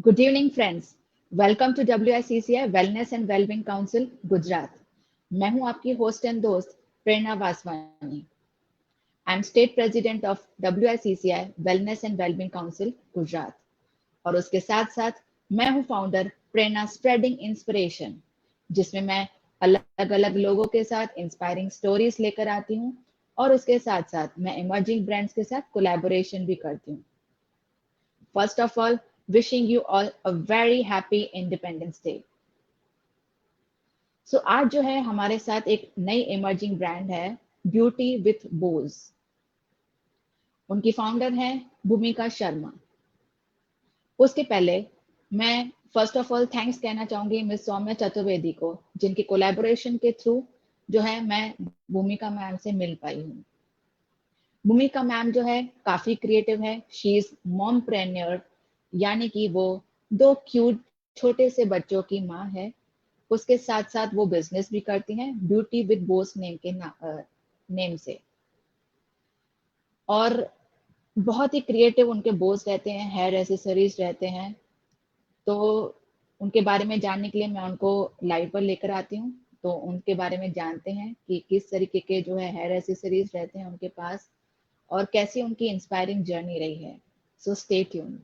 Good evening, friends. Welcome to WICCI Wellness and Wellbeing Council, Gujarat. मैं हूं आपकी host and दोस्त Prerna Vaswani. I am state president of WICCI Wellness and Wellbeing Council, Gujarat. और उसके साथ साथ मैं हूं फाउंडर प्रेरणा स्प्रेडिंग इंस्पिरेशन, जिसमें मैं अलग अलग लोगों के साथ इंस्पायरिंग स्टोरीज लेकर आती हूं और उसके साथ साथ मैं इमर्जिंग ब्रांड्स के साथ कोलैबोरेशन भी करती हूँ. First of all, wishing you all a very happy Independence Day. So आज जो है हमारे साथ एक नई इमर्जिंग ब्रांड है ब्यूटी विथ बोज. उनकी फाउंडर है भूमिका शर्मा. उसके पहले मैं फर्स्ट ऑफ ऑल थैंक्स कहना चाहूंगी मिस सौम्या चतुर्वेदी को, जिनके कोलैबोरेशन के थ्रू जो है मैं भूमिका मैम से मिल पाई हूँ. भूमिका मैम जो है काफी क्रिएटिव है. शी इज मॉमप्रेन्योर, यानी कि वो दो क्यूट छोटे से बच्चों की माँ है. उसके साथ साथ वो बिजनेस भी करती हैं ब्यूटी विद बोस नेम से. और बहुत ही क्रिएटिव उनके बोस रहते हैं, हेयर एसेसरीज रहते हैं. तो उनके बारे में जानने के लिए मैं उनको लाइव पर लेकर आती हूँ, तो उनके बारे में जानते हैं कि किस तरीके के जो है हेयर एसेसरीज रहते हैं उनके पास और कैसी उनकी इंस्पायरिंग जर्नी रही है. So stay tuned.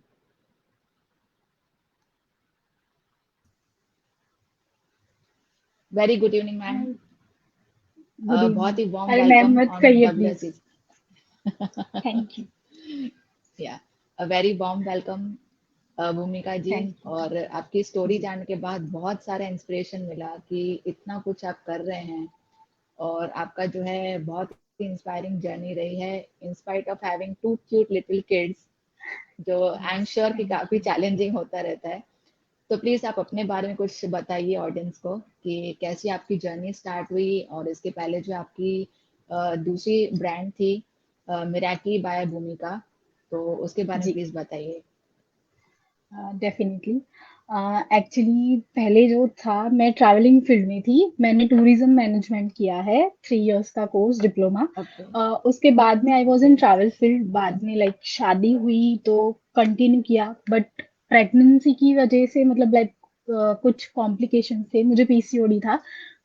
Very good evening ma'am. Good बहुत इवनिंग. ही वार्म अरे मैम वेलकम मत ऑन कहिए प्लीज. WSC. Thank you. या अ वेरी वार्म वेलकम भूमिका जी. Thank you. और आपकी स्टोरी जी. जानने के बाद बहुत सारा इंस्पिरेशन मिला कि इतना कुछ आप कर रहे हैं और आपका जो है बहुत ही इंस्पायरिंग जर्नी रही है in spite of having two cute little kids, जो आई एम यस. श्योर कि थैंक काफी यू. चैलेंजिंग होता रहता है. तो प्लीज आप अपने बारे में कुछ बताइए ऑडियंस को कि कैसी आपकी जर्नी स्टार्ट हुई और इसके पहले जो आपकी दूसरी ब्रांड थी मिराकी बाय भूमिका, तो उसके बारे में जी. प्लीज बताइए. डेफिनेटली. एक्चुअली पहले जो था मैं ट्रैवलिंग फील्ड में थी. मैंने टूरिज्म मैनेजमेंट किया है 3 इयर्स का कोर्स डिप्लोमा. ओके. उसके बाद में I was okay. In travel field. बाद में लाइक शादी हुई तो कंटिन्यू किया, बट प्रेगनेंसी की वजह से मतलब लाइक कुछ कॉम्प्लिकेशन थे. मुझे पीसीओडी था,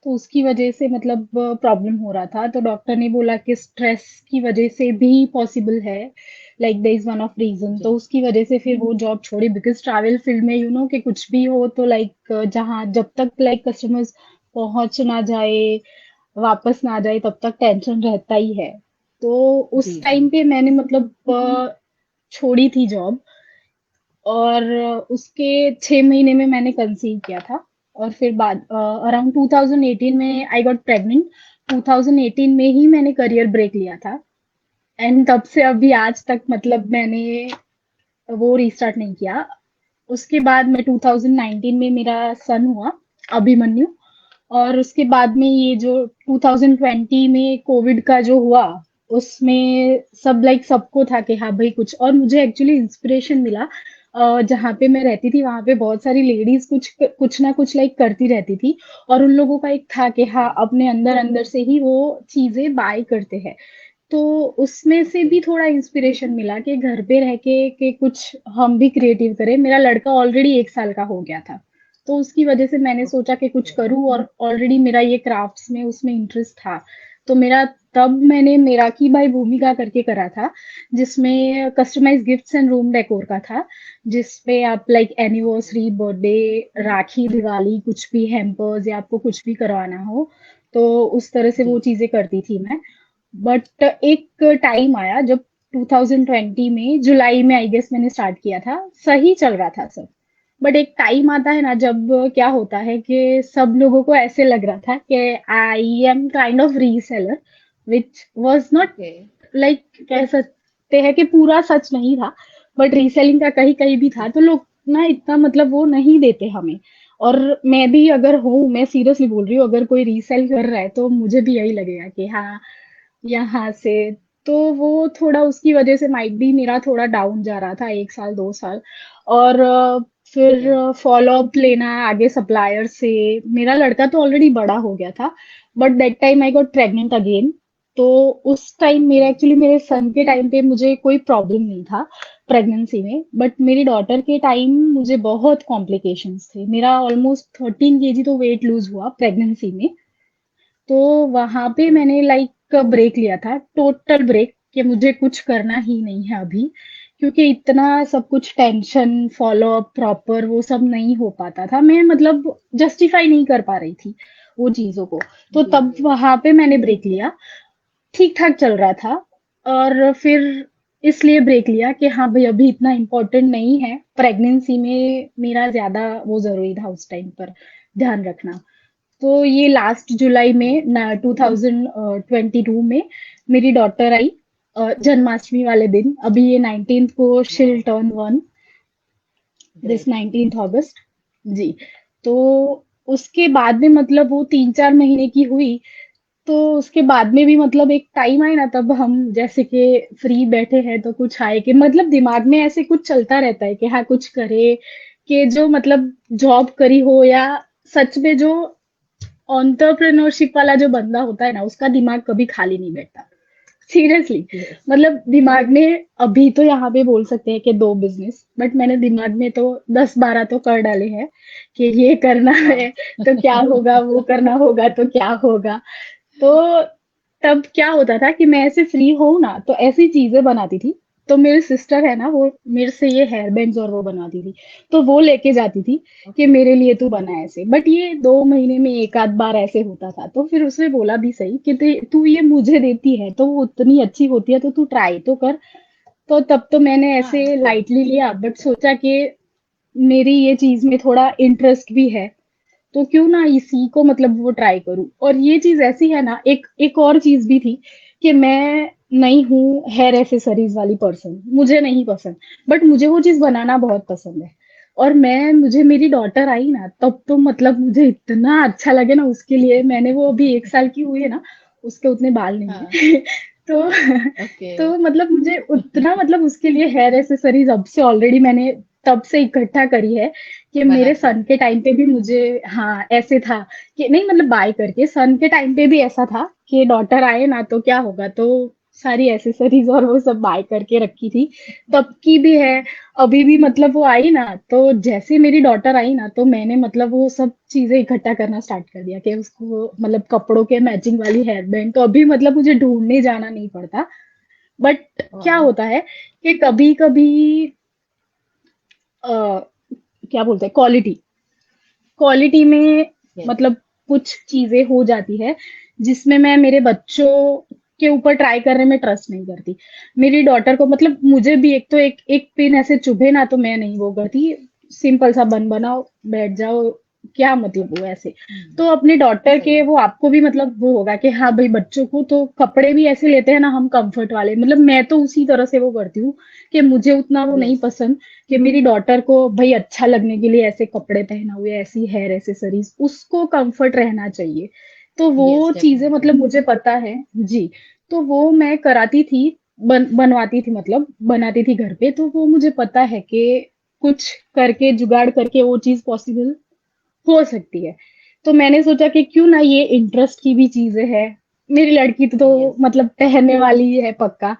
तो उसकी वजह से मतलब प्रॉब्लम हो रहा था. तो डॉक्टर ने बोला कि स्ट्रेस की वजह से भी पॉसिबल है, like they is one of reason. तो जी. उसकी वजह से फिर वो जॉब छोड़ी, बिकॉज ट्रैवल फील्ड में यू नो कि कुछ भी हो तो लाइक जहाँ जब तक लाइक कस्टमर्स पहुंच ना जाए, वापस ना आ जाए, तब तक टेंशन रहता ही है. तो उस जी. जी. टाइम पे मैंने मतलब छोड़ी थी जॉब. और उसके 6 महीने में मैंने कंसीव किया था. और फिर बाद अराउंड 2018 में आई गॉट प्रेग्नेंट. 2018 में ही मैंने करियर ब्रेक लिया था. एंड तब से अभी आज तक मतलब मैंने वो रीस्टार्ट नहीं किया. उसके बाद में 2019 में मेरा सन हुआ, अभिमन्यु. और उसके बाद में ये जो 2020 में कोविड का जो हुआ, उसमें सब लाइक सबको था कि हाँ भाई कुछ. और मुझे एक्चुअली इंस्पिरेशन मिला. जहाँ पे मैं रहती थी वहां पे बहुत सारी लेडीज कुछ कुछ ना कुछ लाइक करती रहती थी. और उन लोगों का एक था कि हाँ अपने अंदर अंदर से ही वो चीजें बाय करते हैं. तो उसमें से ओके. भी थोड़ा इंस्पिरेशन मिला कि घर पे रह के कुछ हम भी क्रिएटिव करें. मेरा लड़का ऑलरेडी 1 साल का हो गया था, तो उसकी वजह से मैंने सोचा कि कुछ ओके. करूं. और ऑलरेडी मेरा ये क्राफ्ट्स में उसमें इंटरेस्ट था. तो मेरा तब मैंने मेराकी बाई भूमिका करके करा था, जिसमें customize gifts and room decor का था. जिसपे आप like anniversary, birthday, Rakhi, Diwali, कुछ भी हैम्पर्स या आपको कुछ भी करवाना हो, तो उस तरह से वो जी. चीजें करती थी मैं. बट एक टाइम आया जब 2020 में जुलाई में आई गेस मैंने स्टार्ट किया था. सही चल रहा था सब. बट एक टाइम आता है ना जब क्या होता है कि सब लोगों को ऐसे लग रहा था कि I am kind of reseller, which was not okay. Like, कह सकते हैं कि पूरा सच नहीं था, बट रीसेलिंग का कहीं कहीं भी था. तो लोग ना इतना मतलब वो नहीं देते हमें. और मैं भी अगर हूँ, मैं सीरियसली बोल रही हूँ, अगर कोई रीसेल कर रहा है तो मुझे भी यही लगेगा कि हाँ यहाँ से. तो वो थोड़ा उसकी वजह से माइट भी मेरा थोड़ा डाउन जा रहा था 1 साल 2 साल. और ओके. फिर फॉलो अप लेना आगे सप्लायर से. मेरा लड़का तो ऑलरेडी बड़ा हो गया था, but that time I got pregnant again. तो उस टाइम मेरे सन के टाइम पे मुझे कोई प्रॉब्लम नहीं था प्रेगनेंसी में, बट मेरी डॉटर के टाइम मुझे बहुत कॉम्प्लिकेशंस थे। मेरा ऑलमोस्ट 13 kg तो वेट लूज हुआ प्रेगनेंसी में। तो वहां पे मैंने लाइक ब्रेक लिया था, टोटल ब्रेक, कि मुझे कुछ करना ही नहीं है अभी, क्योंकि इतना सब कुछ टेंशन, फॉलो अप प्रॉपर वो सब नहीं हो पाता था। मैं मतलब जस्टिफाई नहीं कर पा रही थी वो चीजों को। तो जी तब वहां पे मैंने ब्रेक लिया। ठीक ठाक चल रहा था, और फिर इसलिए ब्रेक लिया कि हाँ भाई अभी इतना इम्पोर्टेंट नहीं है, प्रेगनेंसी में मेरा ज्यादा वो जरूरी था उस टाइम पर ध्यान रखना। तो ये लास्ट जुलाई में ना 2022 में मेरी डॉटर आई, जन्माष्टमी वाले दिन। अभी ये 19th को शिल वाह टर्न 1, दिस ग्रेट 19th अगस्त। जी। तो उसके बाद में मतलब वो 3-4 महीने की हुई। तो उसके बाद में भी मतलब एक टाइम आए ना, तब हम जैसे कि फ्री बैठे हैं तो कुछ आए कि मतलब दिमाग में ऐसे कुछ चलता रहता है कि हाँ कुछ करे, कि जो मतलब जॉब करी हो, या सच में जो एंटरप्रेन्योरशिप वाला जो बंदा होता है ना, उसका दिमाग कभी खाली नहीं बैठता। सीरियसली। यस मतलब दिमाग में अभी तो यहाँ पे बोल सकते हैं कि 2 बिजनेस, बट मैंने दिमाग में तो 10-12 तो कर डाले हैं कि ये करना वाह है तो क्या होगा, वो करना होगा तो क्या होगा। तो तब क्या होता था कि मैं ऐसे फ्री हूँ ना तो ऐसी चीजें बनाती थी। तो मेरी सिस्टर है ना, वो मेरे से ये हेयर बैंड्स और वो बनवाती थी। तो वो लेके जाती थी कि ओके मेरे लिए तू बना ऐसे। बट ये 2 महीने में एक आध बार ऐसे होता था। तो फिर उसने बोला भी सही कि तू ये मुझे देती है तो वो उतनी अच्छी होती है, तो तू ट्राई तो कर। तो तब तो मैंने हाँ ऐसे ट्रू लाइटली लिया, बट सोचा कि मेरी ये चीज में थोड़ा इंटरेस्ट भी है, तो क्यों ना इसी को मतलब वो ट्राई करूं। और ये चीज ऐसी है ना, एक एक और चीज भी थी कि मैं नहीं हूँ हेयर एसेसरीज वाली पर्सन, मुझे नहीं पसंद। बट मुझे वो चीज बनाना बहुत पसंद है। और मैं मुझे मेरी डॉटर आई ना, तब तो मतलब मुझे इतना अच्छा लगे ना उसके लिए। मैंने वो अभी 1 साल की हुई है ना, उसके उतने बाल नहीं हाँ है तो ओके तो मतलब मुझे उतना मतलब उसके लिए हेयर एसेसरीज अब से ऑलरेडी मैंने तब से इकट्ठा करी है कि मेरे बनाती सन है के टाइम पे भी मुझे, हाँ ऐसे था कि नहीं, मतलब बाय करके सन के टाइम पे भी ऐसा था कि डॉटर आए ना तो क्या होगा, तो सारी एसेसरीज और वो सब बाय करके रखी थी। तब की भी है, अभी भी मतलब वो आई ना, तो जैसे मेरी डॉटर आई ना तो मैंने मतलब वो सब चीजें इकट्ठा करना स्टार्ट कर दिया कि उसको मतलब कपड़ों के मैचिंग वाली हेयर बैंड, तो अभी मतलब मुझे ढूंढने जाना नहीं पड़ता। बट क्या वाह होता है कि कभी कभी क्या बोलते हैं, क्वालिटी क्वालिटी में यस मतलब कुछ चीजें हो जाती है जिसमें मैं मेरे बच्चों के ऊपर ट्राई करने में ट्रस्ट नहीं करती। मेरी डॉटर को मतलब मुझे भी एक तो एक एक पिन ऐसे चुभे ना तो मैं नहीं वो करती। सिंपल सा बन बनाओ, बैठ जाओ, क्या मतलब वो ऐसे। तो अपने डॉटर सही के है वो आपको भी मतलब वो होगा कि हाँ भाई बच्चों को तो कपड़े भी ऐसे लेते हैं ना हम, कंफर्ट वाले। मतलब मैं तो उसी तरह से वो करती हूँ कि मुझे उतना वो नहीं यस पसंद कि मेरी डॉटर को भाई अच्छा लगने के लिए ऐसे कपड़े पहना हुए, ऐसी हेयर एसेसरीज, उसको कंफर्ट रहना चाहिए। तो यस वो चीजें डेफिनेटली मतलब मुझे पता है। जी। तो वो मैं कराती थी, बनवाती थी, मतलब बनाती थी घर पे। तो वो मुझे पता है कि कुछ करके जुगाड़ करके वो चीज पॉसिबल हो सकती है। तो मैंने सोचा कि क्यों ना, ये इंटरेस्ट की भी चीजें है। मेरी लड़की तो यस मतलब पहनने वाली ही है पक्का।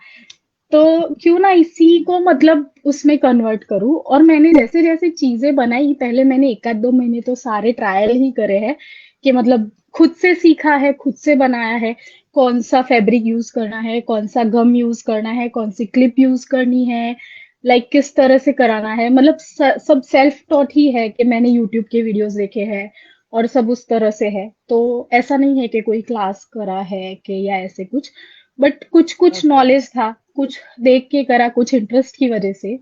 तो क्यों ना इसी को मतलब उसमें कन्वर्ट करूं। और मैंने जैसे जैसे चीजें बनाई, पहले मैंने 1 आध 2 महीने तो सारे ट्रायल ही करे हैं कि मतलब खुद से सीखा है, खुद से बनाया है। कौन सा फैब्रिक यूज करना है, कौन सा गम यूज करना है, कौन सी क्लिप यूज करनी है, लाइक किस तरह से कराना है। मतलब सब सेल्फ टॉट ही है कि मैंने यूट्यूब के वीडियोस देखे हैं और सब उस तरह से है। तो ऐसा नहीं है कि कोई क्लास करा है कि या ऐसे कुछ। बट कुछ कुछ ओके नॉलेज था, कुछ देख के करा, कुछ इंटरेस्ट की वजह से।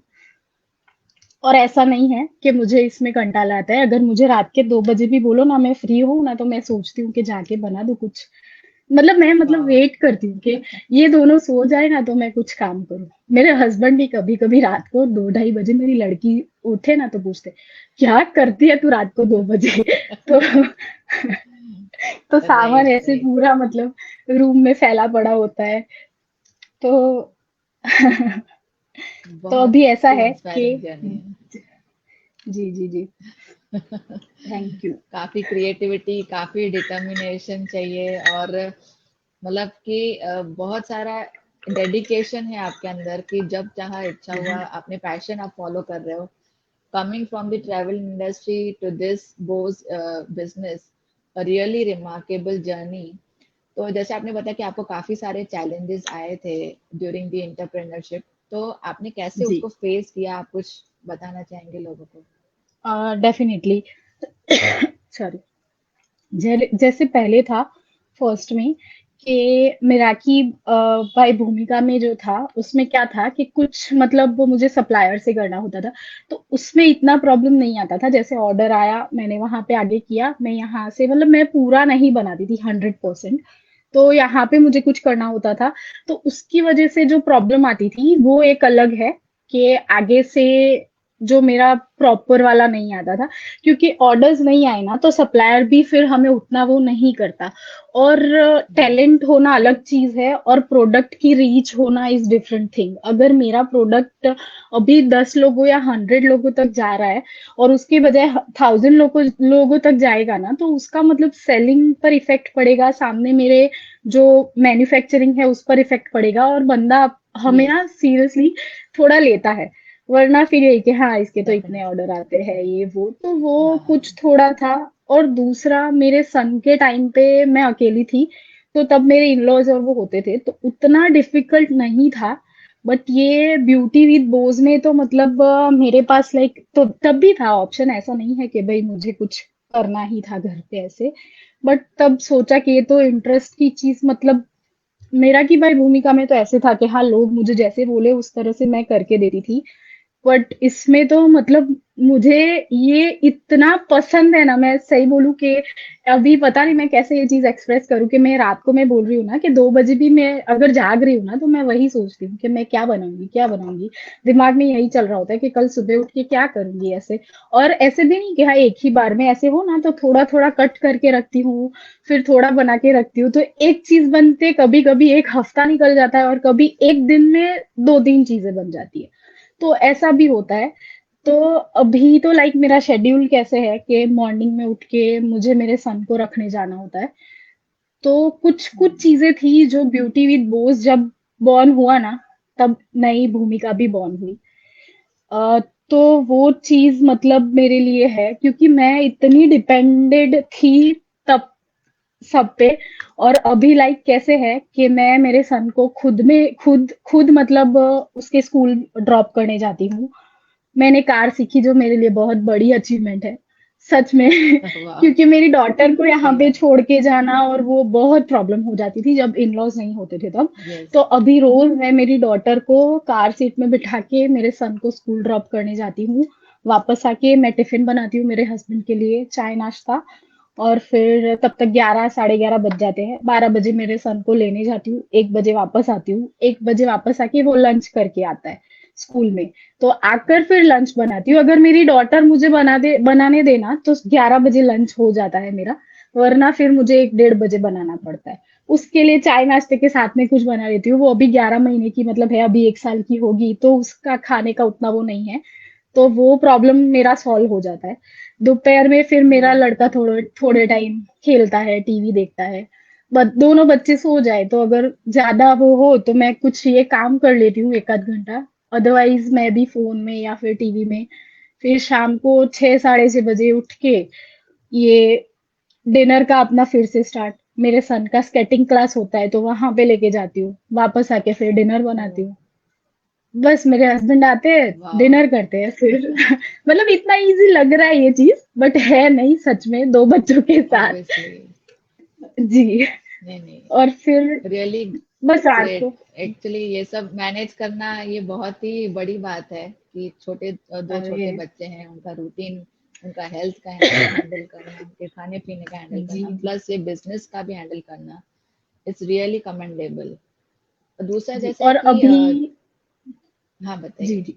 और ऐसा नहीं है कि मुझे इसमें कंटाला आता है। अगर मुझे रात के 2 बजे भी बोलो ना, मैं फ्री हूँ ना, तो मैं सोचती हूँ कि जाके बना दूँ कुछ। मतलब मैं मतलब वाह वेट करती हूँ कि ये दोनों सो जाए ना तो मैं कुछ काम करूँ। मेरे हस्बैंड भी कभी कभी रात को 2-2:30 बजे मेरी लड़की उठे ना तो पूछते, क्या करती है तू रात को 2 बजे तो तो सामान राइट ऐसे राइट पूरा मतलब रूम में फैला पड़ा होता है। तो तो बहुत अभी ऐसा ही है कि इंस्पायरिंग जर्नी है जी जी जी, थैंक यू। काफी क्रिएटिविटी काफी डिटर्मिनेशन चाहिए और मतलब कि बहुत सारा डेडिकेशन है आपके अंदर कि जब जहाँ इच्छा हुआ अपने पैशन आप फॉलो कर रहे हो। Coming from the travel industry to this bows business, a really remarkable journey. तो जैसे आपने बताया कि आपको काफी सारे चैलेंजेस आए थे ड्यूरिंग द एंटरप्रेन्योरशिप, तो आपने कैसे जी। उसको फेस किया, आप कुछ बताना चाहेंगे लोगों को? डेफिनेटली। सॉरी। जैसे पहले था फर्स्ट में कि मेराकी बाई भूमिका में जो था उसमें क्या था कि कुछ मतलब वो मुझे सप्लायर से करना होता था, तो उसमें इतना प्रॉब्लम नहीं आता था। जैसे ऑर्डर आया मैंने वहां पे आगे किया, मैं यहाँ से मतलब मैं पूरा नहीं बनाती थी 100%। तो यहाँ पे मुझे कुछ करना होता था, तो उसकी वजह से जो प्रॉब्लम आती थी वो एक अलग है कि आगे से जो मेरा प्रॉपर वाला नहीं आता था, क्योंकि ऑर्डर्स नहीं आए ना तो सप्लायर भी फिर हमें उतना वो नहीं करता। और यस। टैलेंट होना अलग चीज है और प्रोडक्ट की रीच होना इज डिफरेंट थिंग। अगर मेरा प्रोडक्ट अभी 10 लोगों या 100 लोगों तक जा रहा है और उसके बजाय 1000 लोगों तक जाएगा ना, तो उसका मतलब सेलिंग पर इफेक्ट पड़ेगा, सामने मेरे जो मैन्युफैक्चरिंग है उस पर इफेक्ट पड़ेगा, और बंदा हमें यस। ना सीरियसली थोड़ा लेता है। वरना फिर यही कि हाँ इसके तो इतने डेफिनेटली। ऑर्डर आते हैं ये वो, तो वो कुछ हाँ। थोड़ा था। और दूसरा मेरे सन के टाइम पे मैं अकेली थी, तो तब मेरे इन लॉज और वो होते थे तो उतना डिफिकल्ट नहीं था। बट ये ब्यूटी विद बोज में तो मतलब मेरे पास लाइक तो तब भी था ऑप्शन, ऐसा नहीं है कि भाई मुझे कुछ करना ही था घर पे ऐसे। बट तब सोचा कि ये तो इंटरेस्ट की चीज, मतलब मेरा की भाई भूमिका में तो ऐसे था कि हाँ लोग मुझे जैसे बोले उस तरह से मैं करके देती थी। बट इसमें तो मतलब मुझे ये इतना पसंद है ना, मैं सही बोलूं कि अभी पता नहीं मैं कैसे ये चीज एक्सप्रेस करूं कि मैं रात को मैं बोल रही हूँ ना कि 2 बजे भी मैं अगर जाग रही हूँ ना तो मैं वही सोचती हूँ कि मैं क्या बनाऊंगी क्या बनाऊंगी। दिमाग में यही चल रहा होता है कि कल सुबह उठ के क्या करूंगी ऐसे। और ऐसे भी नहीं कि हाँ एक ही बार में ऐसे हो ना, तो थोड़ा थोड़ा कट करके रखती हूँ, फिर थोड़ा बना के रखती हूँ, तो एक चीज बनते कभी कभी एक हफ्ता निकल जाता है और कभी एक दिन में 2-3 चीजें बन जाती है। तो ऐसा भी होता है। तो अभी तो लाइक मेरा शेड्यूल कैसे है कि मॉर्निंग में उठ के मुझे मेरे सन को रखने जाना होता है। तो कुछ कुछ चीजें थी जो ब्यूटी विद बोस जब बॉर्न हुआ ना, तब नई भूमिका भी बॉर्न हुई। अ, तो वो चीज मतलब मेरे लिए है क्योंकि मैं इतनी डिपेंडेड थी तब सब पे। और अभी लाइक कैसे है कि मैं मेरे सन को खुद में खुद खुद मतलब उसके स्कूल ड्रॉप करने जाती हूँ। मैंने कार सीखी जो मेरे लिए बहुत बड़ी अचीवमेंट है सच में। वाह। क्योंकि मेरी डॉटर को यहाँ सही पे बात। छोड़ के जाना और वो बहुत प्रॉब्लम हो जाती थी जब इन लॉज नहीं होते थे तब। यस। तो अभी रोज मैं मेरी डॉटर को कार सीट में बिठा के मेरे सन को स्कूल ड्रॉप करने जाती हूँ। वापस आके मैं टिफिन बनाती हूँ मेरे हस्बैंड के लिए, चाय नाश्ता। और फिर तब तक 11 साढ़े 11 बज जाते हैं, 12 बजे मेरे सन को लेने जाती हूँ, 1 बजे वापस आती हूँ, 1 बजे वापस आके वो लंच करके आता है स्कूल में। तो आकर फिर लंच बनाती हूँ, अगर मेरी डॉटर मुझे बनाने देना तो 11 बजे लंच हो जाता है मेरा। वरना फिर मुझे 1-1:30 बजे बनाना पड़ता है। उसके लिए चाय नाश्ते के साथ में कुछ बना लेती हूँ, वो अभी 11 महीने की मतलब है, अभी 1 साल की होगी तो उसका खाने का उतना वो नहीं है। तो वो प्रॉब्लम मेरा सॉल्व हो जाता है। दोपहर में फिर मेरा लड़का थोड़े थोड़े टाइम खेलता है, टीवी देखता है। दोनों बच्चे सो जाए तो अगर ज्यादा वो हो तो मैं कुछ ये काम कर लेती हूँ 1 आध घंटा। अदरवाइज मैं भी फोन में या फिर टीवी में। फिर शाम को 6 साढ़े 6 बजे उठ के ये डिनर का अपना फिर से स्टार्ट। मेरे सन का स्केटिंग क्लास होता है तो वहां पे लेके जाती हूँ, वापस आके फिर डिनर बनाती हूँ। बस मेरे हस्बैंड आते हैं, वाह। डिनर करते हैं फिर। मतलब इतना इजी लग रहा है ये चीज, बट है नहीं सच में 2 बच्चों के साथ। ऑब्वियसली। जी। नहीं नहीं, और फिर रियली बस रात को। ग्रेट। एक्चुअली ये सब मैनेज करना ये बहुत ही बड़ी बात है कि छोटे दो अरे छोटे बच्चे हैं, उनका रूटीन, उनका हेल्थ का हैंडल करना, उनके खाने पीने का हैंडल जी करना, जी प्लस ये बिजनेस का भी हैंडल करना, इट्स रियली कमेंडेबल। दूसरा जी। जैसा है और कि अभी हाँ जी बताइए। जी,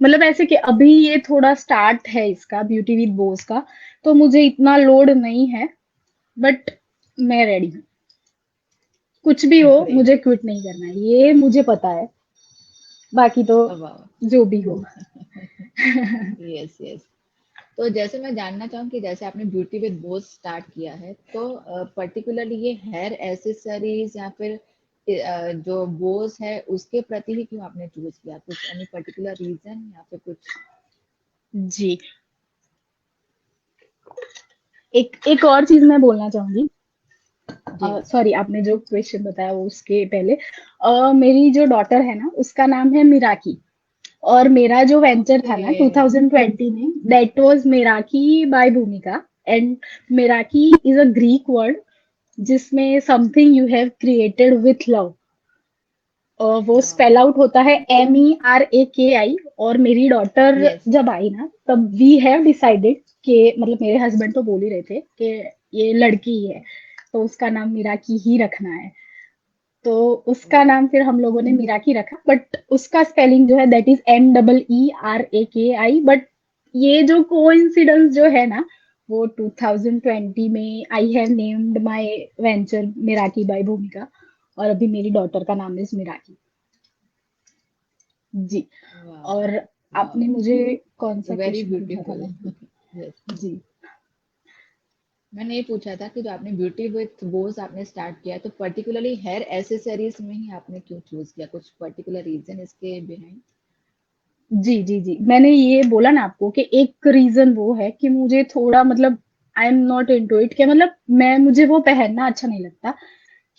मतलब ऐसे कि अभी ये थोड़ा स्टार्ट है इसका ब्यूटी विद बोस का, तो मुझे इतना लोड नहीं है। बट मैं रेडी हूँ, कुछ भी हो ग्रेट। मुझे क्विट नहीं करना है, ये मुझे पता है। बाकी तो वाह। जो भी हो। Yes yes. तो जैसे मैं जानना चाहूँ कि जैसे आपने ब्यूटी विद बोस स्टार्ट किया है, तो पर्टिकुलरली ये हेयर एसेसरीज या फिर जो बोस है उसके प्रति ही क्यों आपने चूज किया? कुछ एनी पर्टिकुलर रीजन या फिर कुछ? जी, एक एक और चीज मैं बोलना चाहूंगी। जी। सॉरी, आपने जो क्वेश्चन बताया वो उसके पहले, मेरी जो डॉटर है ना उसका नाम है मिराकी। और मेरा जो वेंचर था ओके। ना 2020 में, that was Meraki by Bhumika. And Meraki is a Greek word जिसमें something you have created with love. वो वाओ। स्पेल आउट होता है MERAKI। और मेरी डॉटर यस। जब आई ना तब वी हैव डिसाइडेड कि मतलब मेरे हस्बैंड तो बोल ही रहे थे कि ये लड़की ही है तो उसका नाम मीराकी ही रखना है। तो उसका वाओ। नाम फिर हम लोगों ने मीराकी रखा, बट उसका स्पेलिंग जो है दैट इज MERAKI। बट ये जो कोइंसिडेंस जो है ना, वो 2020 में I have named my venture Meraki by Bhumika. और अभी मेरी डॉटर का नाम इज मिराकी। जी। वाओ। और वाओ। आपने मुझे कौन सा वेरी क्वेश्चन पूछा था ब्यूटीफुल। मैं भूल यस। गई। जी। मैंने ये पूछा था कि जो आपने ब्यूटी विथ बोस आपने स्टार्ट किया, तो पर्टिकुलरली हेयर एसेसरीज में ही आपने क्यों चूज किया? कुछ पर्टिकुलर रीजन इसके बिहाइंड? जी, जी, जी। मैंने ये बोला ना आपको कि एक रीज़न वो है कि मुझे थोड़ा मतलब आई एम नॉट इनटू इट, कि मतलब मुझे वो पहनना अच्छा नहीं लगता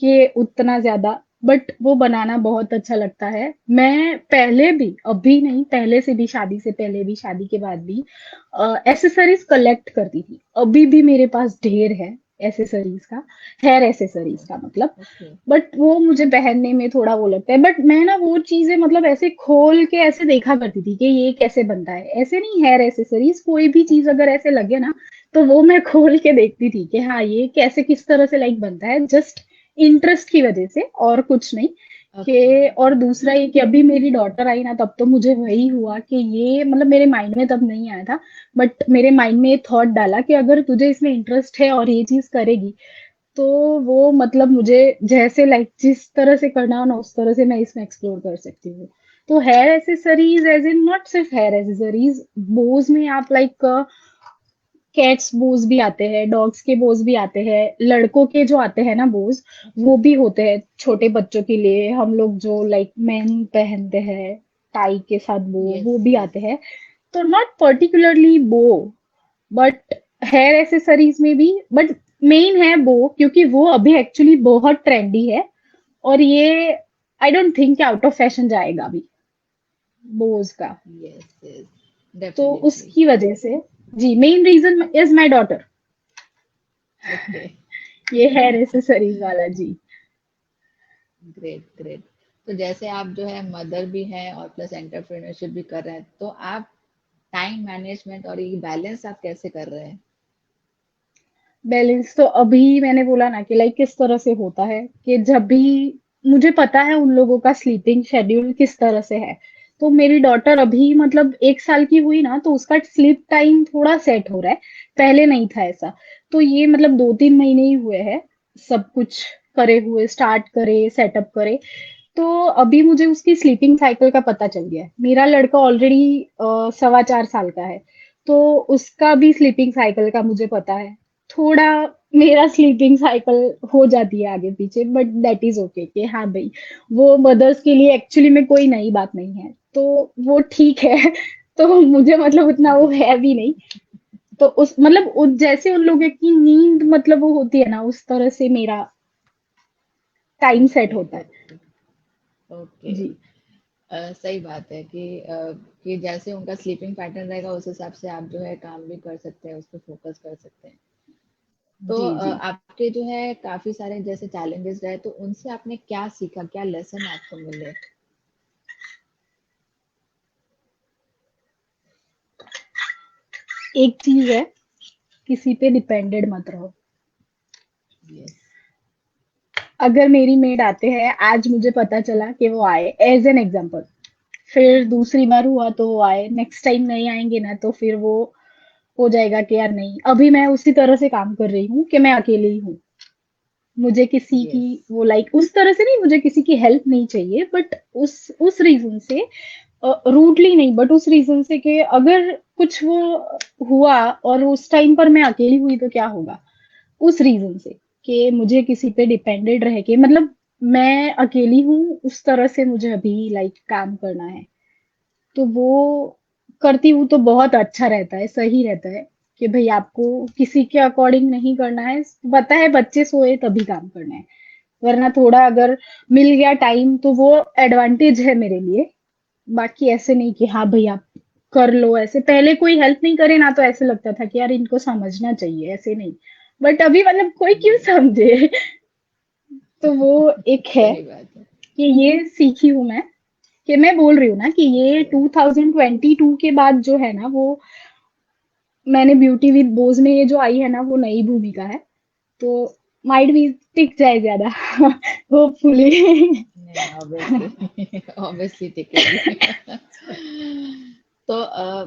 कि उतना ज़्यादा, बट वो बनाना बहुत अच्छा लगता है। मैं पहले भी, अभी नहीं, पहले से भी, शादी से पहले भी, शादी के बाद भी एक्सेसरीज़ कलेक्ट करती थी। अभी भी मेरे पास ढेर है एक्सेसरीज़ का, हेयर एक्सेसरीज़ का मतलब। ओके। बट वो मुझे पहनने में थोड़ा वो लगता है। बट मैं ना वो चीजें मतलब ऐसे खोल के ऐसे देखा करती थी कि ये कैसे बनता है। ऐसे नहीं, हेयर एसेसरीज कोई भी चीज अगर ऐसे लगे ना तो वो मैं खोल के देखती थी कि हाँ ये कैसे किस तरह से लाइक बनता है, जस्ट इंटरेस्ट की वजह से और कुछ नहीं। ओके। कि और दूसरा ये कि अभी मेरी डॉटर आई ना तब तो मुझे वही हुआ कि ये मतलब मेरे माइंड में तब नहीं आया था, बट मेरे माइंड में थॉट डाला कि अगर तुझे इसमें इंटरेस्ट है और ये चीज करेगी तो वो मतलब मुझे जैसे लाइक जिस तरह से करना हो ना उस तरह से मैं इसमें एक्सप्लोर कर सकती हूँ। तो hair accessories as in not सिर्फ हेयर एसेसरीज, बोज में आप लाइक कैट्स बोज भी आते हैं, डॉग्स के बोज भी आते हैं, लड़कों के जो आते हैं ना बोज, अच्छा। वो भी होते हैं छोटे बच्चों के लिए। हम लोग जो लाइक मेन पहनते हैं टाई के साथ यस। वो भी यस। आते हैं। तो नॉट पर्टिकुलरली बो, बट हेयर एसेसरीज में भी, बट मेन है बो क्योंकि वो अभी एक्चुअली बहुत ट्रेंडी है। और ये I don't think out of fashion जाएगा अभी बोज का। यस। यस। तो डेफिनेटली। उसकी वजह से, जी, main reason is my daughter, okay. ये हेयर एसेसरीज वाला। जी। ग्रेट। ग्रेट। तो जैसे आप जो है मदर भी हैं और प्लस एंटरप्रेन्योरशिप भी कर रहे हैं, तो आप टाइम मैनेजमेंट और ये बैलेंस आप कैसे कर रहे हैं? बैलेंस तो अभी मैंने बोला ना कि लाइक किस तरह से होता है कि जब भी मुझे पता है उन लोगों का स्लीपिंग शेड्यूल किस तरह से है। तो मेरी डॉटर अभी मतलब 1 साल की हुई ना तो उसका स्लीप टाइम थोड़ा सेट हो रहा है, पहले नहीं था ऐसा। तो ये मतलब 2-3 महीने ही हुए हैं सब कुछ करे हुए, स्टार्ट करे, सेटअप करे। तो अभी मुझे उसकी स्लीपिंग साइकिल का पता चल गया है। मेरा लड़का ऑलरेडी 4.25 साल का है, तो उसका भी स्लीपिंग साइकिल का मुझे पता है। थोड़ा मेरा स्लीपिंग साइकिल हो जाती है आगे पीछे, बट दैट इज ओके कि हाँ भाई, वो मदर्स के लिए एक्चुअली में कोई नई बात नहीं है, तो वो ठीक है। तो मुझे मतलब उतना वो यस। है भी नहीं। तो उस मतलब जैसे उन लोगों की नींद मतलब वो होती है ना उस तरह से मेरा टाइम सेट ओके। होता है। ओके। ओके। जी। सही बात है कि जैसे उनका स्लीपिंग पैटर्न रहेगा उस हिसाब से आप जो है काम भी कर सकते हैं, उस पर फोकस कर सकते हैं। तो जी। जी। आपके जो है काफी सारे जैसे चैलेंजेस रहे, तो उनसे आपने क्या सीखा, क्या लेसन आपको मिले? एक चीज है, किसी पे डिपेंडेंट मत रहो। यस। अगर मेरी मेड आते हैं, आज मुझे पता चला कि वो आए एज एन एग्जाम्पल, फिर दूसरी बार हुआ तो वो आए, नेक्स्ट टाइम नहीं आएंगे ना तो फिर वो हो जाएगा कि यार नहीं, अभी मैं उसी तरह से काम कर रही हूँ कि मैं अकेले ही हूँ। मुझे किसी की यस। वो लाइक उस तरह से नहीं, मुझे किसी की हेल्प नहीं चाहिए, बट उस रीजन से रूडली नहीं, बट उस रीजन से कि अगर कुछ वो हुआ और उस टाइम पर मैं अकेली हुई तो क्या होगा, उस रीजन से कि मुझे किसी पे डिपेंडेड रह के, मतलब मैं अकेली हूँ उस तरह से मुझे अभी लाइक काम करना है, तो वो करती हूँ तो बहुत अच्छा रहता है, सही रहता है कि भाई आपको किसी के अकॉर्डिंग नहीं करना है, पता है बच्चे सोए तभी काम करना है, वरना थोड़ा अगर मिल गया टाइम तो वो एडवांटेज है मेरे लिए। बाकी ऐसे नहीं कि हाँ भाई आप कर लो, ऐसे पहले कोई हेल्प नहीं करे ना तो ऐसे लगता था कि यार इनको समझना चाहिए, ऐसे नहीं, बट अभी मतलब कोई क्यों यस, समझे। तो वो एक है सही बात है। कि ये सीखी हूँ मैं, कि मैं बोल रही हूँ ना कि ये ओके, 2022 के बाद जो है ना वो मैंने ब्यूटी विद बोज में ये जो आई है ना वो नई भूमिका है, तो माइट भी टिक जाए ज्यादा होपफुली। नहीं ऑब्वियसली ऑब्वियसली टिकेगी। तो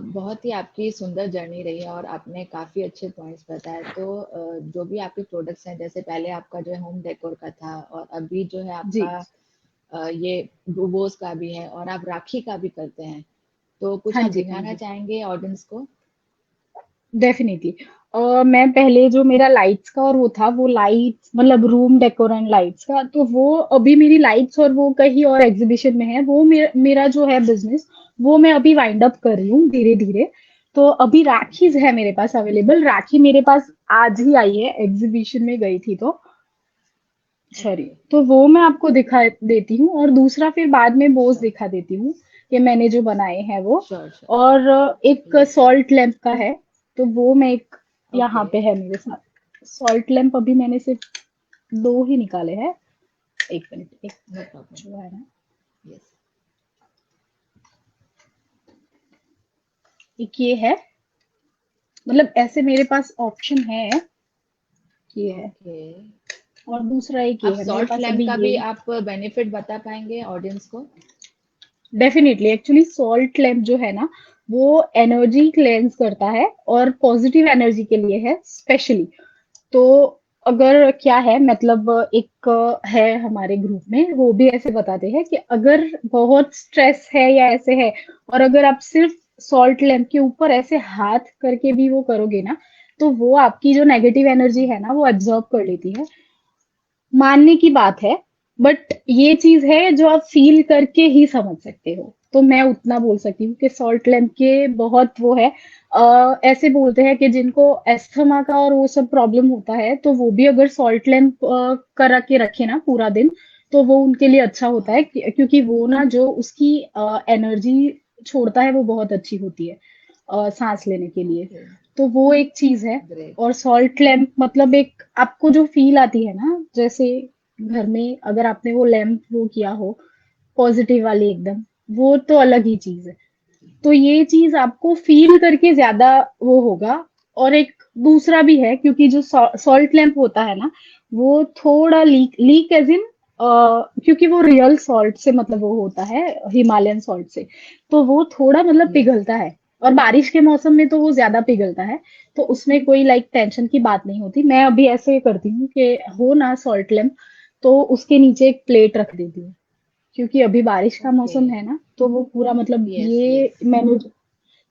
बहुत ही आपकी सुंदर जर्नी रही है और आपने काफी अच्छे पॉइंट्स बताए। तो जो भी आपके प्रोडक्ट्स हैं, जैसे पहले आपका जो है होम डेकोर का था और अभी जो है जी, आपका ये बुबोस का भी है और आप राखी का भी करते हैं, तो कुछ हाँ आप जी, हाँ दिखाना जी, चाहेंगे ऑडियंस को? डेफिनेटली। मैं पहले जो मेरा लाइट्स का और वो था, वो लाइट्स मतलब रूम डेकोर एंड लाइट्स का, तो वो अभी मेरी लाइट्स और वो कहीं और एग्जीबिशन में है, वो मेरा जो है बिजनेस, वो मैं अभी वाइंड अप कर रही हूँ धीरे धीरे। तो अभी राखीज है मेरे पास अवेलेबल, राखी मेरे पास आज ही आई है, एग्जीबिशन में गई थी तो सॉरी, ओके, तो वो मैं आपको दिखा देती हूँ और दूसरा फिर बाद में बोस श्योर, दिखा देती हूँ कि मैंने जो बनाए हैं वो। श्योर, श्योर, और एक यस, यस, सॉल्ट लैम्प का है, तो वो मैं एक यहाँ ओके, पे है मेरे साथ। सॉल्ट लैम्प अभी मैंने सिर्फ दो ही निकाले हैं, एक मिनट, एक नो प्रॉब्लम, जो है ना, यस, एक ये है, मतलब ऐसे मेरे पास ऑप्शन है, ये है, ओके। और दूसरा एक आप ये है मेरे सॉल्ट पास लैम्प अभी का ये। भी आप बेनिफिट बता पाएंगे ऑडियंस को? डेफिनेटली, एक्चुअली सॉल्ट लैम्प जो है ना वो एनर्जी क्लेंस करता है और पॉजिटिव एनर्जी के लिए है स्पेशली। तो अगर क्या है मतलब एक है हमारे ग्रुप में, वो भी ऐसे बताते हैं कि अगर बहुत स्ट्रेस है या ऐसे है, और अगर आप सिर्फ सॉल्ट लैम्प के ऊपर ऐसे हाथ करके भी वो करोगे ना, तो वो आपकी जो नेगेटिव एनर्जी है ना वो एब्जॉर्ब कर लेती है। मानने की बात है, बट ये चीज है जो आप फील करके ही समझ सकते हो, तो मैं उतना बोल सकती हूँ कि सॉल्ट लैम्प के बहुत वो है। ऐसे बोलते हैं कि जिनको एस्थमा का और वो सब प्रॉब्लम होता है तो वो भी अगर सॉल्ट लैम्प करा के रखे ना पूरा दिन, तो वो उनके लिए अच्छा होता है, हाँ, क्योंकि वो ना जो उसकी एनर्जी छोड़ता है वो बहुत अच्छी होती है सांस लेने के लिए। ओके, तो वो एक चीज है। ग्रेट, और सॉल्ट लैम्प मतलब एक आपको जो फील आती है ना, जैसे घर में अगर आपने वो लैम्प वो किया हो पॉजिटिव वाली एकदम, वो तो अलग ही चीज है। तो ये चीज आपको फील करके ज्यादा वो होगा। और एक दूसरा भी है, क्योंकि जो सॉल्ट लैम्प होता है ना वो थोड़ा लीक लीक एज इन, क्योंकि वो रियल सॉल्ट से मतलब वो होता है, हिमालयन सॉल्ट से, तो वो थोड़ा मतलब यस, पिघलता है, और बारिश के मौसम में तो वो ज्यादा पिघलता है। तो उसमें कोई लाइक टेंशन की बात नहीं होती। मैं अभी ऐसे करती हूँ कि हो ना सॉल्ट लैम्प, तो उसके नीचे एक प्लेट रख देती हूँ, क्योंकि अभी बारिश का ओके, मौसम है ना, तो वो पूरा मतलब यस, ये यस, मैंने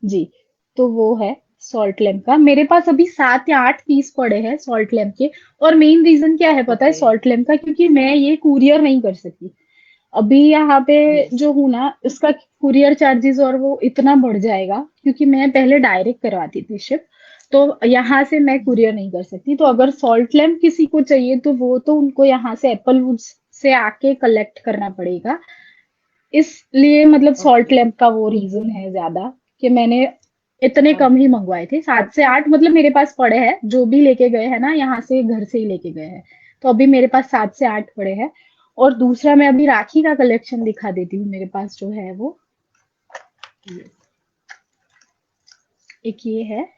जी, तो वो है सॉल्ट लैम्प का। मेरे पास अभी 7 या 8 पीस पड़े हैं सॉल्ट लैम्प के। और मेन रीजन क्या है पता है ओके, सॉल्ट लैम्प का, क्योंकि मैं ये कुरियर नहीं कर सकती अभी यहाँ पे यस, जो हूँ ना, इसका कुरियर चार्जेस और वो इतना बढ़ जाएगा, क्योंकि मैं पहले डायरेक्ट करवाती थी शिप, तो यहाँ से मैं कुरियर नहीं कर सकती। तो अगर सॉल्ट लैम्प किसी को चाहिए तो वो तो उनको यहाँ से एप्पल वुड्स से आके कलेक्ट करना पड़ेगा। इसलिए मतलब सॉल्ट ओके, लैम्प का वो रीजन है ज्यादा कि मैंने इतने कम ही ओके, मंगवाए थे, 7 से 8 मतलब मेरे पास पड़े हैं, जो भी लेके गए हैं ना यहाँ से घर से ही लेके गए हैं, तो अभी मेरे पास 7 से 8 पड़े हैं। और दूसरा मैं अभी राखी का कलेक्शन दिखा देती हूँ, मेरे पास जो है वो यस, एक ये है,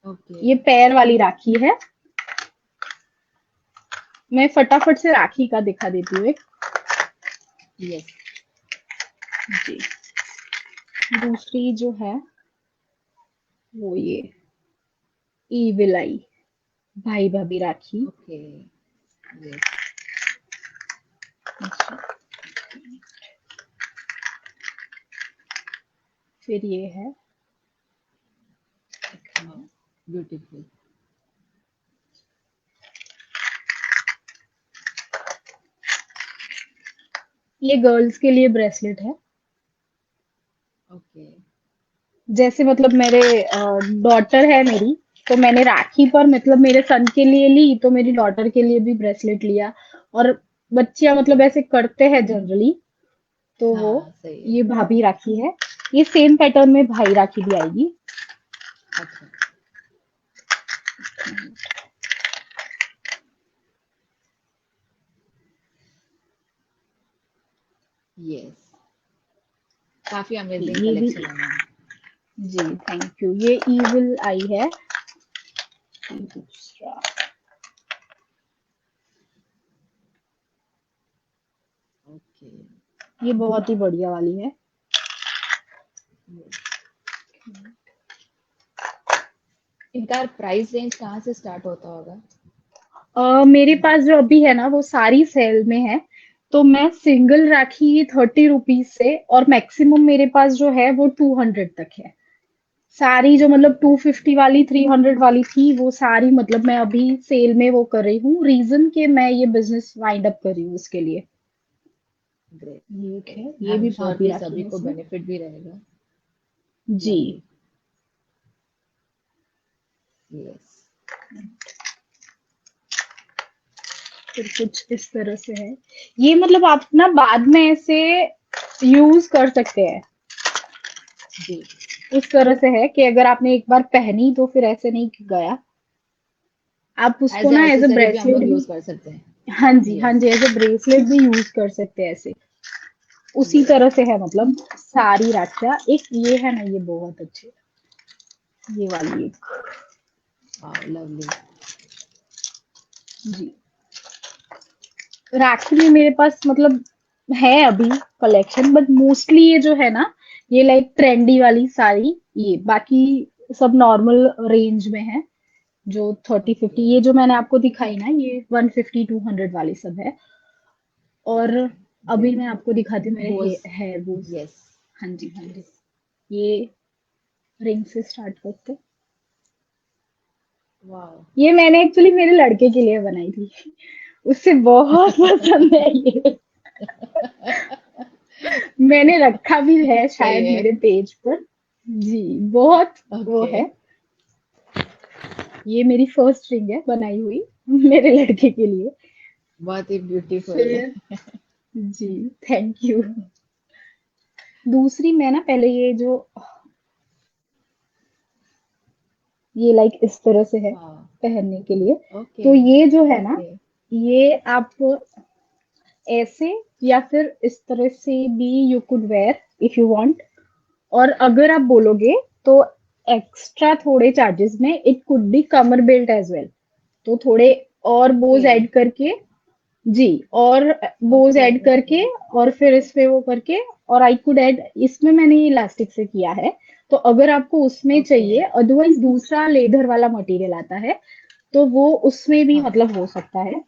ओके, ये पैर वाली राखी है। मैं फटाफट से राखी का दिखा देती हूँ एक। यस, जी, दूसरी जो है वो ये ईविल आई भाई भाभी राखी। ओके, यस, अच्छा, फिर ये है, ब्यूटीफुल। ये गर्ल्स के लिए ब्रेसलेट है। ओके। जैसे मतलब मेरे डॉटर है मेरी, तो मैंने राखी पर मतलब मेरे सन के लिए ली, तो मेरी डॉटर के लिए भी ब्रेसलेट लिया। और बच्चियां मतलब ऐसे करते हैं जनरली, तो वो हाँ सही है। ये भाभी राखी है। ये सेम पैटर्न में भाई राखी भी आएगी। अच्छा। यस, काफी अमेजिंग ये भी, कलेक्शन है मैम। जी थैंक यू। ये ईविल आई है। दूसरा, ओके। ये बहुत ही बढ़िया वाली है। इनका प्राइस रेंज कहाँ से स्टार्ट होता होगा? मेरे पास जो अभी है ना वो सारी सेल में है। तो मैं सिंगल राखी 30 रुपीज से, और मैक्सिमम मेरे पास जो है वो 200 तक है। सारी जो ओके। मतलब 250 वाली 300 वाली थी, वो सारी मतलब मैं अभी सेल में वो कर रही हूँ, रीजन के मैं ये बिजनेस वाइंड अप कर रही हूँ उसके लिए। ग्रेट। ये एक है, आई ये एम भी श्योर भाभी कि राखी सभी है को इसमें। बेनिफिट भी रहेगा। जी। लवली। यस। फिर कुछ इस तरह से है। ये मतलब आप ना बाद में ऐसे यूज कर सकते हैं। जी। इस तरह से है कि अगर आपने एक बार पहनी तो फिर ऐसे नहीं गया। आप उसको एज ए ना एज अ एक्सेसरी भी हम ब्रेसलेट लोग भी, यूज कर सकते हैं। हाँ जी हाँ यस। जी, एज अ ब्रेसलेट भी यूज कर सकते हैं ऐसे। उसी यस। तरह से है मतलब सारी राखियां। एक ये है ना, ये बहुत अच्छी, ये वाली एक। Wow lovely. जी। राखी में मेरे पास मतलब है अभी कलेक्शन, बट मोस्टली ये जो है ना, ये लाइक ट्रेंडी वाली साड़ी, ये बाकी सब नॉर्मल रेंज में है। जो 30 50, ओके। ये जो मैंने आपको दिखाई ना, ये 150 200 वाली सब है। और अभी ग्रेट। मैं आपको दिखाती हूँ मेरे बोस। हेयर वो। यस। हाँ जी हाँ जी। यस। ये रिंग से स्टार्ट करते हैं। वाओ। ये मैंने एक्चुअली मेरे लड़के के लिए बनाई थी, उसे बहुत पसंद है ये। मैंने रखा भी है सही शायद है। मेरे पेज पर। जी, बहुत वो ओके। है। ये मेरी फर्स्ट रिंग है बनाई हुई मेरे लड़के के लिए। बहुत ही ब्यूटीफुल है। फिर, जी थैंक यू। दूसरी मैं ना पहले ये जो, ये लाइक इस तरह से है वाओ। पहनने के लिए। ओके। तो ये जो है ना, ओके। ये आप ऐसे या फिर इस तरह से भी you could wear if you want. और अगर आप बोलोगे तो एक्स्ट्रा थोड़े चार्जेस में इट कुड बी कमर बेल्ट एज वेल। तो थोड़े और ओके। बोज ऐड करके, जी, और बोज ओके। Add okay. करके, और फिर इस पे वो करके, और आई कुड ऐड, इसमें मैंने ये इलास्टिक से किया है। तो अगर आपको उसमें ओके। चाहिए, अदरवाइज दूसरा लेदर वाला मटेरियल आता है, तो वो उसमें भी हाँ। मतलब हो सकता है।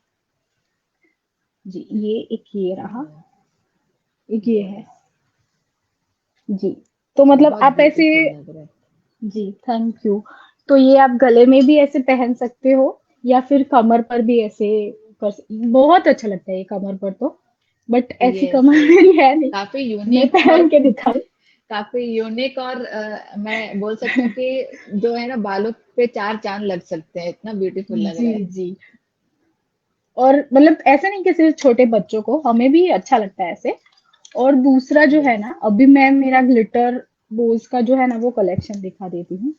जी, ये एक ये रहा, एक ये है। यस। जी। तो मतलब बहुत आप ऐसे, ब्यूटीफुल लग रहा है। जी थैंक यू। तो ये आप गले में भी ऐसे पहन सकते हो, या फिर कमर पर भी ऐसे बहुत अच्छा लगता है ये कमर पर तो। बट ऐसी यस। कमर यस। मेरी है नहीं। काफी मैं यूनिक और पहन के दिखाऊं? काफी यूनिक और मैं बोल सकती हूँ कि जो है ना बालों पे चार चांद लग सकते हैं, इतना ब्यूटीफुल लग जी रहा है। जी। और मतलब ऐसा नहीं कि सिर्फ छोटे बच्चों को, हमें भी अच्छा लगता है ऐसे। और दूसरा जो है यस। ना, अभी मैं मेरा ग्लिटर बोल्स का जो है ना वो कलेक्शन दिखा देती हूँ।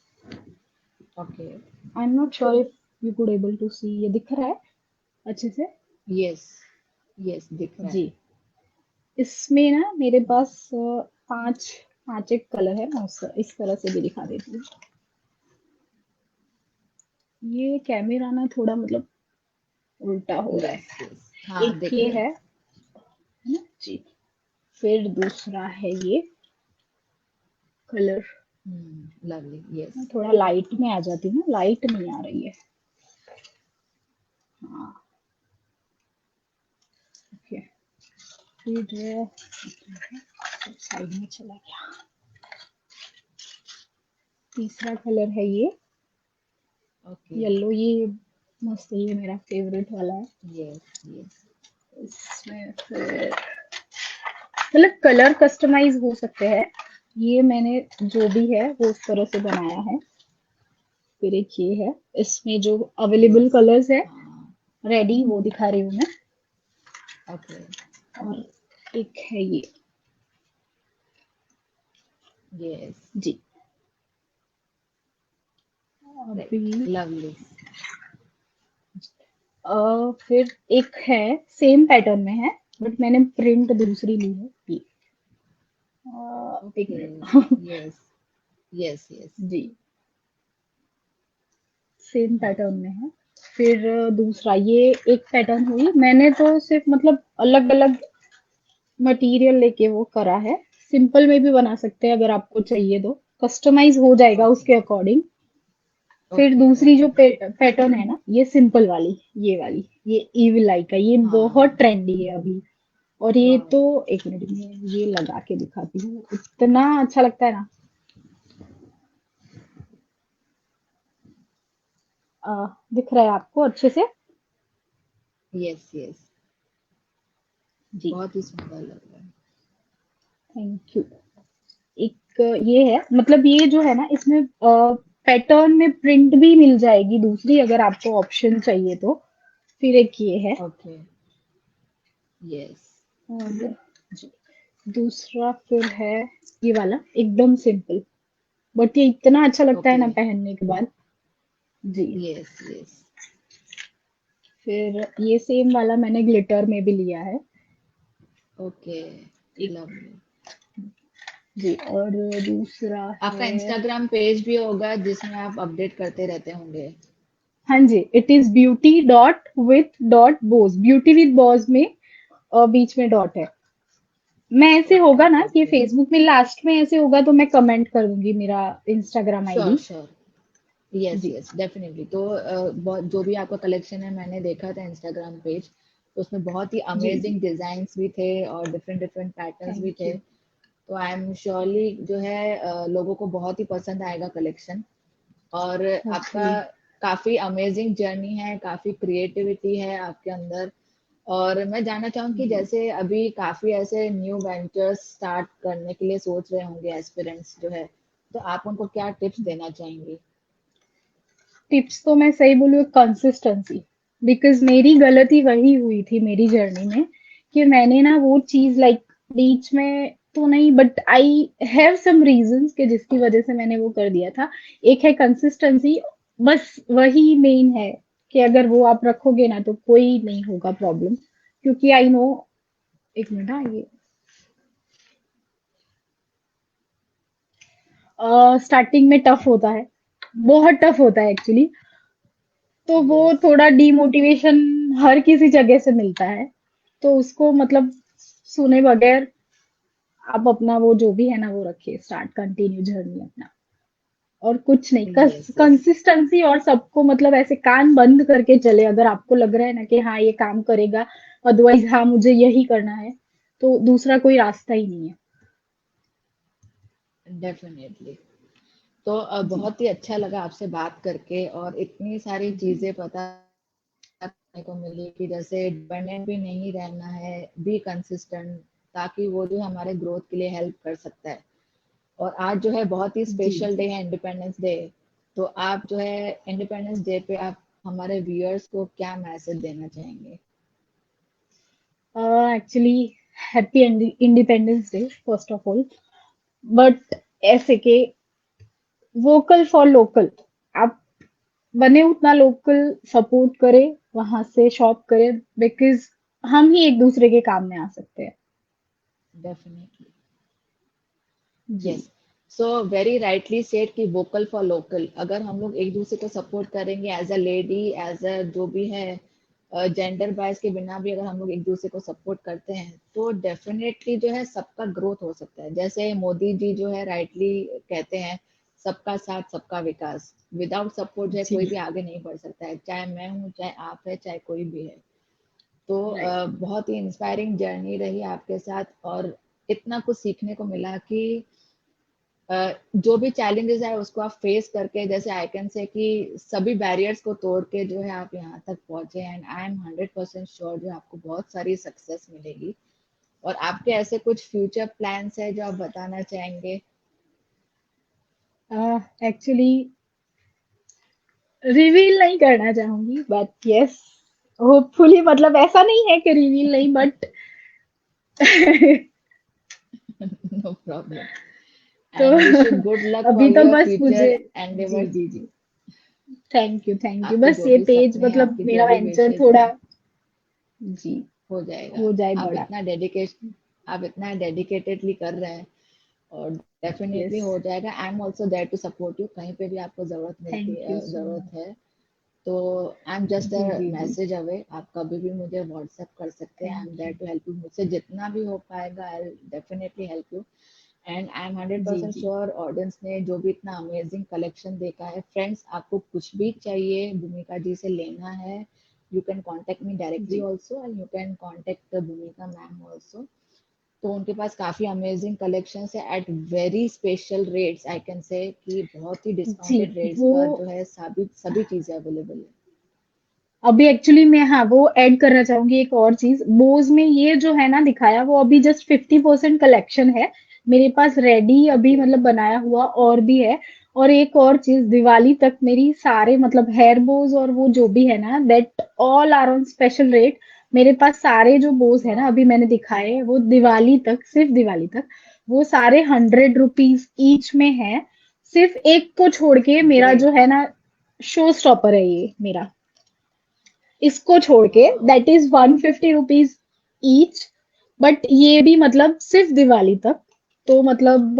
Okay. I am not sure if you could able to see, ये दिख रहा है अच्छे से? यस। यस दिख रहा जी। है। इसमें ना मेरे पास पांच पांच एक कलर है, मैं इस तरह से भी दिखा देती हूँ। ये कैमरा ना थोड़ा मतलब उल्टा हो रहा यस। है। यस हाँ एक दिख ये रहा है। है ना जी। फिर दूसरा है ये कलर। लवली। यस। मैं थोड़ा लाइट में आ जाती हूँ, लाइट नहीं आ रही है। हाँ, ओके। फिर साइड में चला गया। तीसरा कलर है ये ओके। येलो, ये मस्त है, ये मेरा फेवरेट वाला है। Yes yes. इसमें फिर मतलब कलर कस्टमाइज हो सकते हैं, ये मैंने जो भी है वो उस तरह से बनाया है। फिर एक ये है, इसमें जो अवेलेबल यस। कलर्स है हाँ। रेडी वो दिखा रही हूँ मैं। ओके। और एक है ये। यस। जी। राइट, अभी लवली। फिर एक है, सेम पैटर्न में है बट मैंने प्रिंट दूसरी ली है ये। एक ओके। मिनट। Yes yes yes. जी, सेम हाँ। पैटर्न में है। फिर दूसरा ये एक पैटर्न हुई, मैंने तो सिर्फ मतलब अलग अलग मटेरियल लेके वो करा है। सिंपल में भी बना सकते हैं अगर आपको चाहिए तो, कस्टमाइज हो जाएगा ओके उसके अकॉर्डिंग। फिर ओके दूसरी जो ओके। पैटर्न है ना, ये सिंपल वाली, ये वाली, ये ईविल आई का, ये बहुत हाँ। ट्रेंडी है अभी। और ये वाह। तो एक मिनट में ये लगा के दिखाती हूँ, इतना अच्छा लगता है ना। दिख रहा है आपको अच्छे से? Yes yes. जी, बहुत ही सुंदर लग रहा है। Thank you. एक ये है, मतलब ये जो है ना, इसमें पैटर्न में प्रिंट भी मिल जाएगी दूसरी अगर आपको ऑप्शन चाहिए तो। फिर एक ये है। ओके। यस। और जी, दूसरा फिर है ये वाला, एकदम सिंपल, बट ये इतना अच्छा लगता है ओके। ना पहनने के बाद। जी। Yes yes. फिर ये सेम वाला मैंने ग्लिटर में भी लिया है। ओके। एक, लवली। जी, और दूसरा आपका है, इंस्टाग्राम पेज भी होगा जिसमें आप अपडेट करते रहते होंगे। हाँ जी, it is beauty dot with dot bows, beauty with bows में बीच में डॉट है। मैं ऐसे ओके होगा ना कि ओके। फेसबुक में लास्ट में ऐसे होगा तो मैं कमेंट कर दूंगी मेरा Instagram sure ID. Sure. Yes जी। Yes definitely. तो बहुत जो भी आपका कलेक्शन है मैंने देखा था इंस्टाग्राम पेज, तो उसमें बहुत ही जी जी, अमेजिंग डिजाइन्स भी थे और डिफरेंट डिफरेंट पैटर्न्स भी थैंक थे। यू। तो आई एम श्योरली जो है लोगों को बहुत ही पसंद आएगा कलेक्शन। और आपका होपफुली। काफी अमेजिंग जर्नी है, काफी क्रिएटिविटी है आपके अंदर। और मैं जानना चाहूंगी कि जी, जैसे अभी काफी ऐसे न्यू वेंचर्स स्टार्ट करने के लिए सोच रहे होंगे एस्पिरेंट्स जो है, तो आप उनको क्या टिप्स देना चाहेंगी? टिप्स तो मैं सही बोलूँ, कंसिस्टेंसी। बिकॉज मेरी गलती वही हुई थी मेरी जर्नी में, कि मैंने ना वो चीज लाइक बीच में तो नहीं, but I have some reasons के जिसकी वजह से मैंने वो कर दिया था। एक है कंसिस्टेंसी, बस वही मेन है, कि अगर वो आप रखोगे ना तो कोई नहीं होगा प्रॉब्लम। क्योंकि आई नो, एक मिनट, हाँ, ये स्टार्टिंग में टफ होता है, बहुत टफ होता है एक्चुअली। तो वो यस। थोड़ा डीमोटिवेशन हर किसी जगह से मिलता है, तो उसको मतलब सुने बगैर आप अपना वो जो भी है ना वो रखिए, स्टार्ट कंटिन्यू जर्नी अपना। और कुछ नहीं, यस यस। कंसिस्टेंसी, और सबको मतलब ऐसे कान बंद करके चले, अगर आपको लग रहा है ना कि हाँ ये काम करेगा, अदरवाइज हाँ मुझे यही करना है, तो दूसरा कोई रास्ता ही नहीं है। डेफिनेटली। तो जी बहुत ही अच्छा लगा आपसे बात करके और इतनी सारी जी चीजें पता करने को मिली कि जैसे डिपेंडेंट भी नहीं रहना है, बी कंसिस्टेंट, ताकि वो जो हमारे ग्रोथ के लिए हेल्प कर सकता है। और आज जो है बहुत ही जी स्पेशल जी। डे है, इंडिपेंडेंस डे। तो आप जो है इंडिपेंडेंस डे पे आप हमारे व्यूअर्स को क्या मैसेज देना चाहेंगे? Actually happy independence day first of all. But ऐसे के वोकल फॉर लोकल, आप बने उतना लोकल, सपोर्ट करे, वहां से शॉप करे, बिकॉज हम ही एक दूसरे के काम में आ सकते हैं। डेफिनेटली। जी yes. So very rightly said कि वोकल फॉर लोकल, अगर हम लोग एक दूसरे को सपोर्ट करेंगे as a lady, as a जो भी है, जेंडर बायस के बिना भी अगर हम लोग एक दूसरे को सपोर्ट करते हैं तो डेफिनेटली जो है सबका ग्रोथ हो सकता है। जैसे मोदी जी जो है राइटली कहते हैं, सबका साथ सबका विकास। विदाउट सपोर्ट जो है कोई जी, भी आगे नहीं बढ़ सकता है, चाहे मैं हूँ, चाहे आप है, चाहे कोई भी है। तो राइट। बहुत ही इंस्पायरिंग जर्नी रही आपके साथ और इतना कुछ सीखने को मिला कि जो भी चैलेंजेस है उसको आप फेस करके, जैसे आई कैन से कि सभी बैरियर्स को तोड़ के जो है आप यहाँ तक पहुंचे, एंड आई एम 100% श्योर जो आपको बहुत सारी सक्सेस मिलेगी। और आपके ऐसे कुछ फ्यूचर प्लान्स है जो आप बताना चाहेंगे? एक्चुअली रिवील नहीं करना चाहूंगी, बट यस, होपफुली, मतलब ऐसा नहीं है कि रिवील नहीं, बट नो प्रॉब्लम, तो and wish you good luck for अभी तो योर बस फ्यूचर मुझे, जी एंडेवर्स। जी जी, थैंक यू, आपके बस जो ये भी पेज, सपने हैं, मतलब आपकी जो मेरा भी वेंचर विशेष थोड़ा, है, जी, हो जाएगा। हो जाए आप बड़ा। इतना डेडिकेशन, आप इतना डेडिकेटेडली कर रहे हैं, और डेफिनेटली यस, हो जाएगा। I am also there to support you, कहीं पे भी आपको थैंक यू सो जरूरत मच। है तो आई एम जस्ट जी अ जी जी, मैसेज अवे। आप कभी भी मुझे व्हाट्सएप कर सकते हैं, I am thank there you. To help you. मुझसे जितना भी हो पाएगा I will definitely help you. And I am hundred जी परसेंट जी श्योर ऑडियंस ने जो भी इतना अमेजिंग कलेक्शन देखा है, फ्रेंड्स आपको कुछ भी चाहिए भूमिका जी से लेना है, you can contact me directly जी, also, and you can contact Bhumika ma'am also. तो उनके पास काफी अमेजिंग कलेक्शंस है at very special rates, I can say कि बहुत ही जी, डिस्काउंटेड रेट्स वो पर जो है सभी सभी चीजें अवेलेबल है। अभी एक्चुअली मैं, हाँ, वो ऐड करना चाहूंगी एक और चीज। बोज में ये जो है ना दिखाया, वो अभी जस्ट 50% कलेक्शन है मेरे पास रेडी, अभी ओके। मतलब बनाया हुआ और भी है। और एक और चीज, दिवाली तक मेरी सारे मतलब हेयर बोज और वो जो भी है ना, that all are on special rate. मेरे पास सारे जो बोज है ना वाह। अभी मैंने दिखाए हैं, वो दिवाली तक, सिर्फ दिवाली तक, वो सारे 100 रुपीज ईच में है। सिर्फ एक को छोड़ के, मेरा ग्रेट। जो है ना शो स्टॉपर है ये मेरा, इसको छोड़ के, वाह। That is 150 rupees each. But ये भी मतलब सिर्फ दिवाली तक, तो मतलब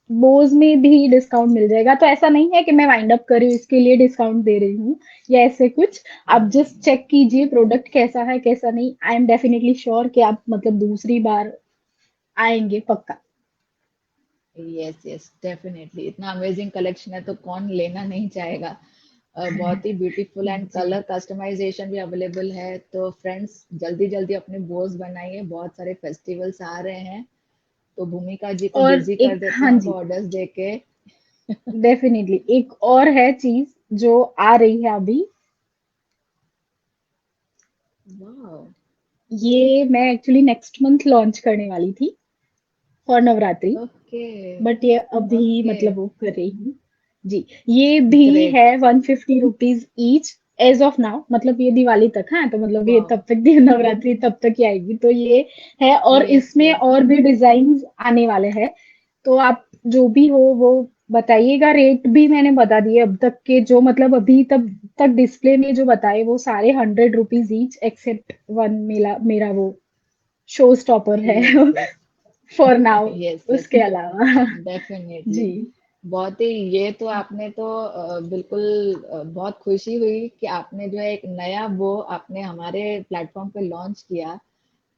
बोज में भी डिस्काउंट मिल जाएगा। तो ऐसा नहीं है कि मैं वाइंड अप कर रही हूँ इसके लिए डिस्काउंट दे रही हूँ या ऐसे कुछ। आप जस्ट चेक कीजिए प्रोडक्ट कैसा है कैसा नहीं, आई एम डेफिनेटली श्योर कि आप मतलब दूसरी बार आएंगे पक्का। यस यस डेफिनेटली, इतना अमेजिंग कलेक्शन है तो कौन लेना नहीं चाहेगा। बहुत ही ब्यूटीफुल, एंड जी, कलर कस्टमाइजेशन भी अवेलेबल है। तो फ्रेंड्स जल्दी जल्दी अपने बोस बनाइए, बहुत सारे फेस्टिवल्स आ रहे हैं, तो भूमिका जी को और बिजी कर एक, देते हाँ हैं उनको जी, ऑर्डर्स देके। डेफिनेटली एक और है चीज जो आ रही है अभी। वाह। ये मैं एक्चुअली नेक्स्ट मंथ लॉन्च करने वाली थी फॉर नवरात्रि, ओके। बट ये अभी ओके। मतलब वो कर रही हूँ। जी, ये भी ग्रेट। है 150 rupees each as of now, मतलब ये दिवाली तक है, तो मतलब ये वाह। तब तक नवरात्रि तब तक ही आएगी, तो ये है। और यस इसमें यस। और भी डिजाइन आने वाले हैं, तो आप जो भी हो वो बताइएगा। रेट भी मैंने बता दिए अब तक के, जो मतलब अभी तब तक डिस्प्ले में जो बताए वो सारे 100 रुपीज ईच, एक्सेप्ट वन, मेरा मेरा वो शो स्टॉपर है yes yes. For now, yes yes उसके अलावा। डेफिनेटली। जी, बहुत ही, ये तो आपने तो बिल्कुल बहुत खुशी हुई कि आपने जो है एक नया वो आपने हमारे प्लेटफॉर्म पे लॉन्च किया।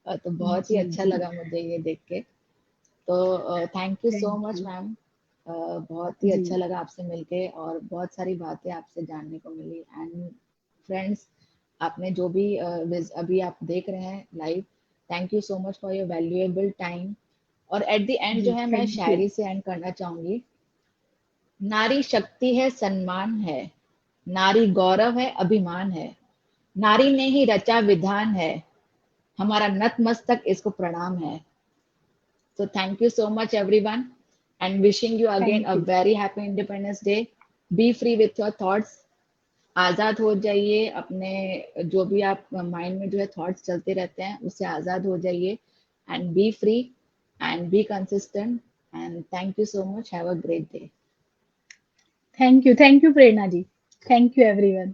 तो बहुत ही जी अच्छा जी, लगा मुझे ये देख के। तो thank you so thank much you. Ma'am. बहुत ही जी, अच्छा लगा आपसे मिलके, और बहुत सारी बातें आपसे जानने को मिली। एंड फ्रेंड्स, आपने जो भी अभी आप देख रहे हैं live, thank you so much for your valuable time. और एट द एंड जो जी, है मैं थैंक यू। शायरी से एंड करना चाहूंगी। नारी शक्ति है, सम्मान है, नारी गौरव है, अभिमान है, नारी ने ही रचा विधान है, हमारा नतमस्तक इसको प्रणाम है। So thank you so much everyone, and wishing you again thank a you. very happy Independence Day. Be free with your thoughts. आजाद हो जाइए अपने, जो भी आप माइंड में जो है थॉट्स चलते रहते हैं उससे आजाद हो जाइए, and be free and be consistent. And thank you so much, have a great day. Thank you Prerna ji. Thank you everyone.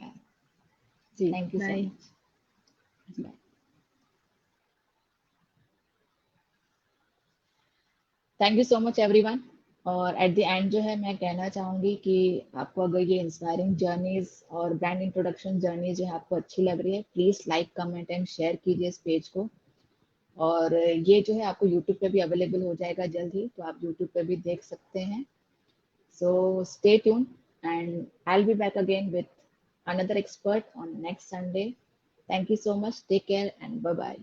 जी, thank you so bye. Much. Thank you so much everyone. और at the end जो है मैं कहना चाहूंगी कि आपको अगर ये इंस्पायरिंग जर्नीज और ब्रांड इंट्रोडक्शन जर्नी जो है आपको अच्छी लग रही है, please like comment and share कीजिए इस पेज को। और ये जो है आपको यूट्यूब पे भी अवेलेबल हो जाएगा जल्द ही, तो आप यूट्यूब पे भी देख सकते हैं। So stay tune, and I will be back again with another expert on next Sunday. Thank you so much. Take care and bye bye.